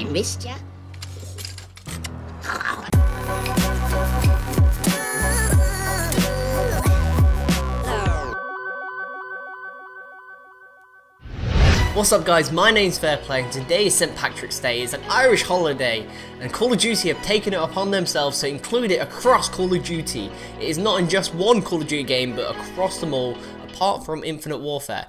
missed ya. What's up guys, my name's Fairplay and today is St. Patrick's Day. It's an Irish holiday and Call of Duty have taken it upon themselves to include it across Call of Duty. It is not in just one Call of Duty game but across them all, apart from Infinite Warfare.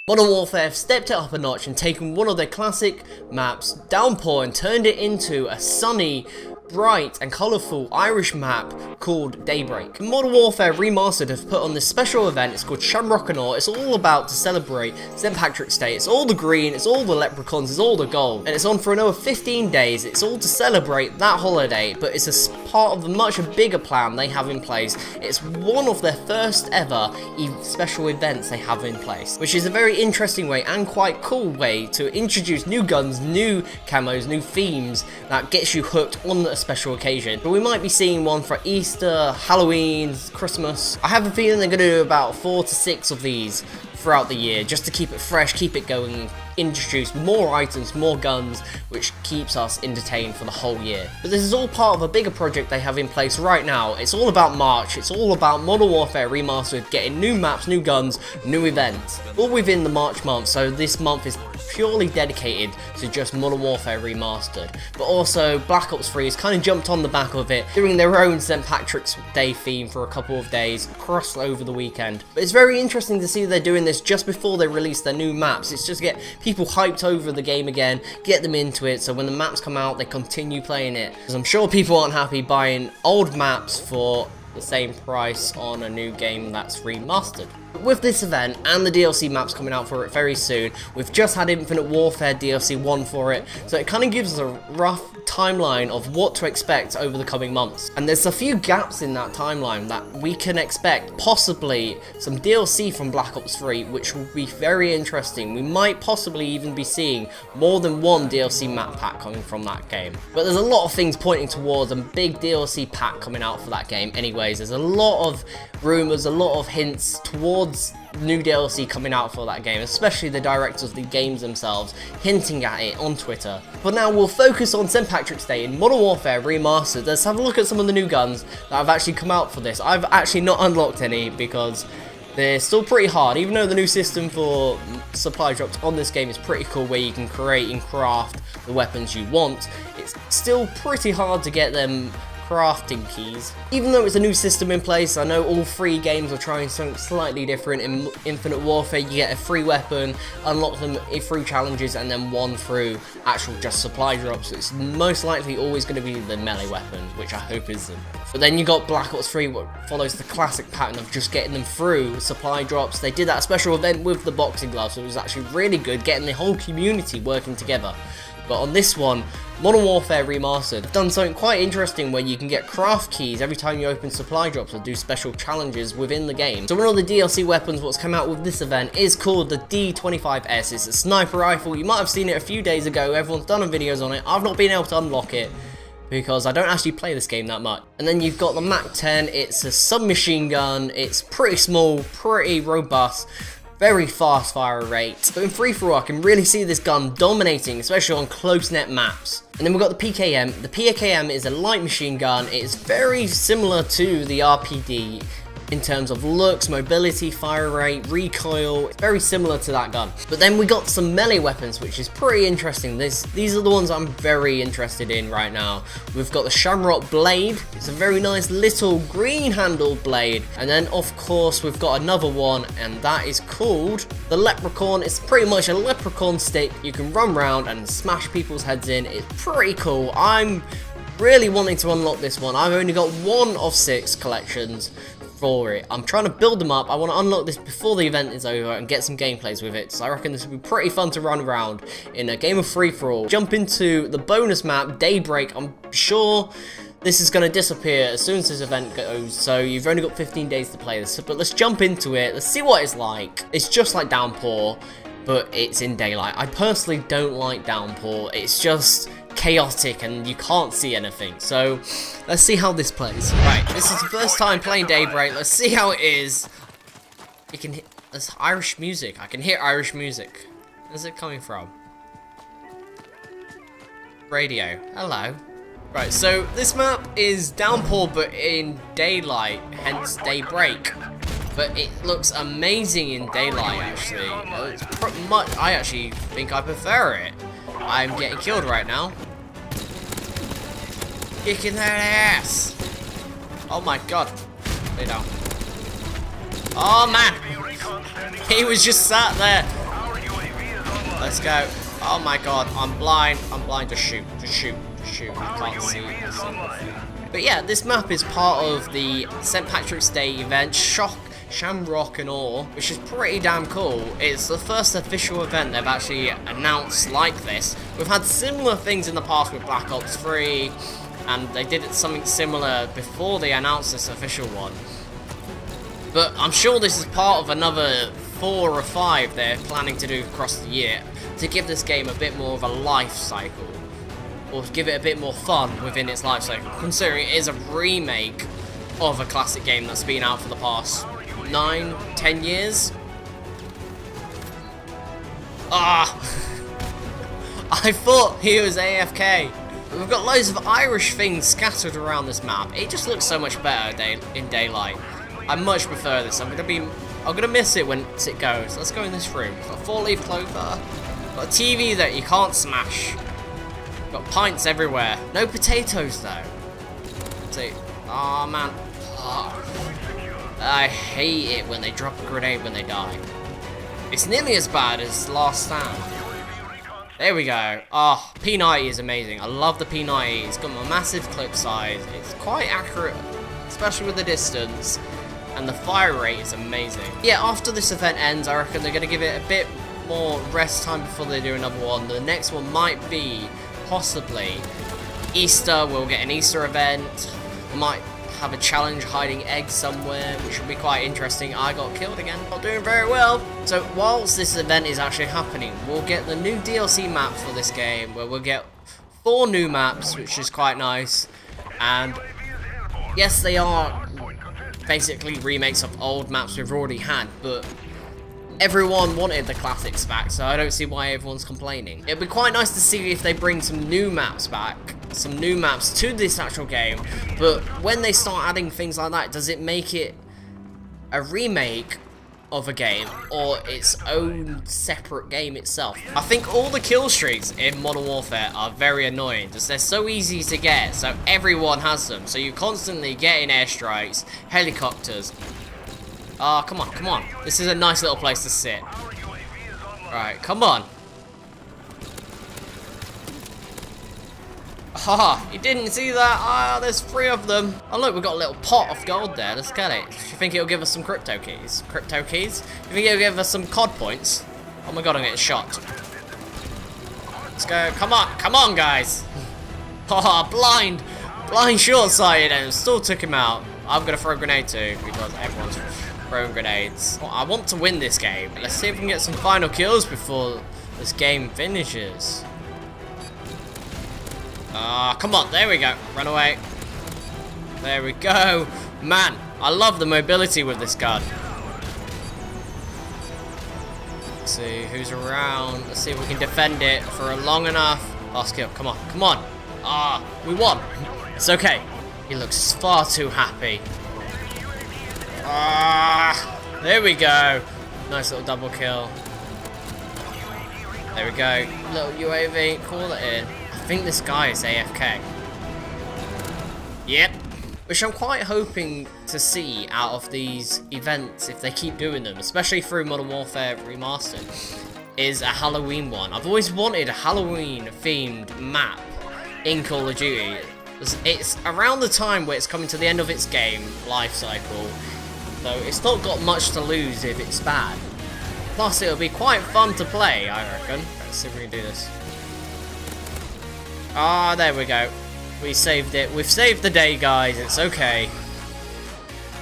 Modern Warfare have stepped it up a notch and taken one of their classic maps, Downpour, and turned it into a sunny, bright and colourful Irish map called Daybreak. Modern Warfare Remastered have put on this special event. It's called Shamrockin. It's all about to celebrate St. Patrick's Day. It's all the green, it's all the leprechauns, it's all the gold, and it's on for another 15 days. It's all to celebrate that holiday, but it's a part of a much bigger plan they have in place. It's one of their first ever special events they have in place, which is a very interesting way and quite cool way to introduce new guns, new camos, new themes that gets you hooked on a special occasion. But we might be seeing one for Easter, Halloween, Christmas. I have a feeling they're going to do about 4 to 6 of these throughout the year just to keep it fresh, keep it going, introduce more items, more guns, which keeps us entertained for the whole year. But this is all part of a bigger project they have in place right now. It's all about March, it's all about Modern Warfare Remastered, getting new maps, new guns, new events, all within the March month. So this month is purely dedicated to just Modern Warfare Remastered. But also Black Ops 3 has kind of jumped on the back of it, doing their own St. Patrick's Day theme for a couple of days, across over the weekend. But it's very interesting to see they're doing this just before they release their new maps. It's just to get people hyped over the game again, get them into it, so when the maps come out they continue playing it. Because I'm sure people aren't happy buying old maps for the same price on a new game that's remastered. With this event and the DLC maps coming out for it very soon, we've just had Infinite Warfare DLC 1 for it, so it kind of gives us a rough timeline of what to expect over the coming months. And there's a few gaps in that timeline that we can expect possibly some DLC from Black Ops 3, which will be very interesting. We might possibly even be seeing more than one DLC map pack coming from that game. But there's a lot of things pointing towards a big DLC pack coming out for that game anyways. There's a lot of rumours, a lot of hints towards new DLC coming out for that game, especially the directors of the games themselves hinting at it on Twitter. But now we'll focus on St. Patrick's Day in Modern Warfare Remastered. Let's have a look at some of the new guns that have actually come out for this. I've actually not unlocked any because they're still pretty hard, even though the new system for supply drops on this game is pretty cool, where you can create and craft the weapons you want. It's still pretty hard to get them crafting keys. Even though it's a new system in place, I know all 3 games are trying something slightly different. In Infinite Warfare you get a free weapon, unlock them through challenges, and then one through actual just supply drops. It's most likely always going to be the melee weapon, which I hope isn't. But then you got Black Ops 3, what follows the classic pattern of just getting them through supply drops. They did that special event with the boxing gloves, so it was actually really good, getting the whole community working together. But on this one, Modern Warfare Remastered, done something quite interesting where you can get craft keys every time you open supply drops or do special challenges within the game. So one of the DLC weapons what's come out with this event is called the D25S. It's a sniper rifle. You might have seen it a few days ago. Everyone's done videos on it. I've not been able to unlock it because I don't actually play this game that much. And then you've got the MAC-10. It's a submachine gun. It's pretty small, pretty robust, very fast fire rate. But in free-for-all, I can really see this gun dominating, especially on close-net maps. And then we've got the PKM. The PKM is a light machine gun. It is very similar to the RPD in terms of looks, mobility, fire rate, recoil. It's very similar to that gun. But then we got some melee weapons, which is pretty interesting. These are the ones I'm very interested in right now. We've got the Shamrock Blade. It's a very nice little green handled blade. And then of course we've got another one, and that is called the Leprechaun. It's pretty much a leprechaun stick. You can run around and smash people's heads in. It's pretty cool. I'm really wanting to unlock this one. I've only got 1 of 6 collections for it. I'm trying to build them up. I want to unlock this before the event is over and get some gameplays with it. So I reckon this will be pretty fun to run around in a game of free-for-all. Jump into the bonus map, Daybreak. I'm sure this is going to disappear as soon as this event goes, so you've only got 15 days to play this. But let's jump into it. Let's see what it's like. It's just like Downpour, but it's in daylight. I personally don't like Downpour. It's just chaotic and you can't see anything. So let's see how this plays. Right, this is the first time playing Daybreak. Let's see how it is. You can hear there's Irish music. I can hear Irish music. Where's it coming from? Radio. Hello. Right, so this map is downpour but in daylight, hence daybreak. But it looks amazing in daylight, actually. It's much, I actually think I prefer it. I'm getting killed right now. Kicking their ass. Oh my god. Lay down. Oh man. He was just sat there. Let's go. Oh my god. I'm blind. I'm blind. Just shoot. Just shoot. Just shoot. I can't see a single thing. But yeah, this map is part of the St. Patrick's Day event, Shamrockin, which is pretty damn cool. It's the first official event they've actually announced like this. We've had similar things in the past with Black Ops 3, and they did something similar before they announced this official one. But I'm sure this is part of another 4 or 5 they're planning to do across the year to give this game a bit more of a life cycle, or give it a bit more fun within its life cycle, considering it is a remake of a classic game that's been out for the past 9-10 years. Ah! I thought he was AFK. We've got loads of Irish things scattered around this map. It just looks so much better in daylight. I much prefer this. I'm gonna miss it once it goes. Let's go in this room. Got a 4-leaf clover. Got a TV that you can't smash. Got pints everywhere. No potatoes though. See? Oh man. Oh. I hate it when they drop a grenade when they die. It's nearly as bad as Last Stand. There we go. Oh, P90 is amazing. I love the P90. It's got a massive clip size. It's quite accurate, especially with the distance. And the fire rate is amazing. Yeah, after this event ends, I reckon they're going to give it a bit more rest time before they do another one. The next one might be, possibly, Easter. We'll get an Easter event. We might have a challenge hiding eggs somewhere, which will be quite interesting. I got killed again. Not doing very well. So whilst this event is actually happening, we'll get the new DLC map for this game, where we'll get 4 new maps, which is quite nice. And yes, they are basically remakes of old maps we've already had, but everyone wanted the classics back, so I don't see why everyone's complaining. It'd be quite nice to see if they bring some new maps back, some new maps to this actual game, but when they start adding things like that, does it make it a remake of a game or its own separate game itself? I think all the kill streaks in Modern Warfare are very annoying, because they're so easy to get, so everyone has them, so you're constantly getting airstrikes, helicopters. Ah, come on, come on. This is a nice little place to sit. Right, come on. Haha, you didn't see that? Ah, there's 3 of them. Oh look, we've got a little pot of gold there. Let's get it. Do you think it'll give us some crypto keys? Crypto keys? Do you think it'll give us some COD points? Oh my god, I'm getting shot. Let's go. Come on, guys. Haha, blind. Blind short-sighted, and still took him out. I'm gonna throw a grenade too, because everyone's throwing grenades. Well, I want to win this game. Let's see if we can get some final kills before this game finishes. Ah, come on, there we go. Run away. There we go. Man, I love the mobility with this gun. Let's see who's around. Let's see if we can defend it for a long enough. Last kill, come on, come on. Ah, we won. It's okay. He looks far too happy. Ah, there we go. Nice little double kill. There we go. Little UAV, call it in. I think this guy is AFK. Yep. Which I'm quite hoping to see out of these events, if they keep doing them, especially through Modern Warfare Remastered, is a Halloween one. I've always wanted a Halloween-themed map in Call of Duty. It's around the time where it's coming to the end of its game life cycle, so it's not got much to lose if it's bad. Plus, it'll be quite fun to play, I reckon. Let's see if we can do this. Ah, there we go. We saved it. We've saved the day, guys. It's okay.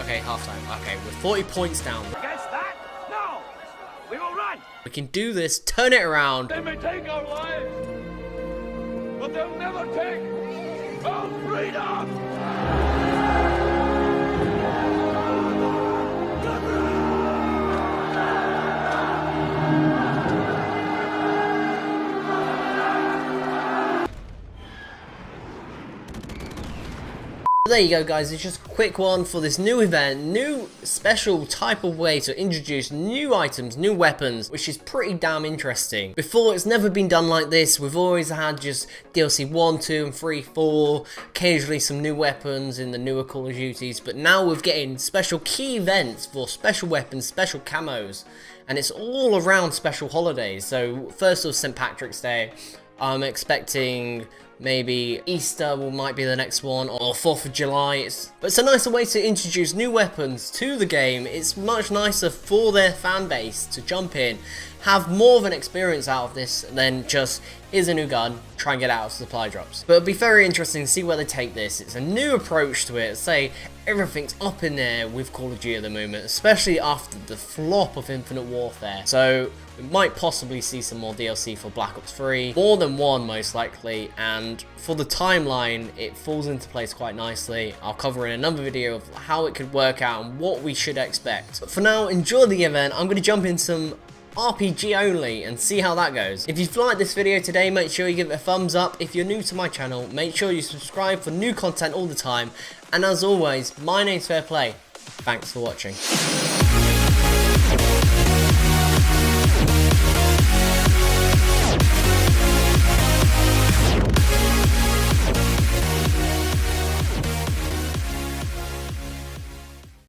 Okay, half time. Okay, we're 40 points down. Against that? No! We will run! We can do this. Turn it around. They may take our lives, but they'll never take our freedom! There you go guys, it's just a quick one for this new event, new special type of way to introduce new items, new weapons, which is pretty damn interesting. Before, it's never been done like this. We've always had just DLC 1, 2 and 3, 4, occasionally some new weapons in the newer Call of Duties, but now we're getting special key events for special weapons, special camos, and it's all around special holidays. So first of St. Patrick's Day, I'm expecting maybe Easter might be the next one, or 4th of July. But it's a nicer way to introduce new weapons to the game. It's much nicer for their fan base to jump in, have more of an experience out of this than just, here's a new gun, try and get out of supply drops. But it'll be very interesting to see where they take this. It's a new approach to it. Say, everything's up in there with Call of Duty at the moment, especially after the flop of Infinite Warfare. So we might possibly see some more DLC for Black Ops 3, more than one most likely, and for the timeline it falls into place quite nicely. I'll cover in another video of how it could work out and what we should expect. But for now, enjoy the event. I'm going to jump in some RPG only and see how that goes. If you've liked this video today, make sure you give it a thumbs up. If you're new to my channel, make sure you subscribe for new content all the time. And as always, my name's Fair Play. Thanks for watching.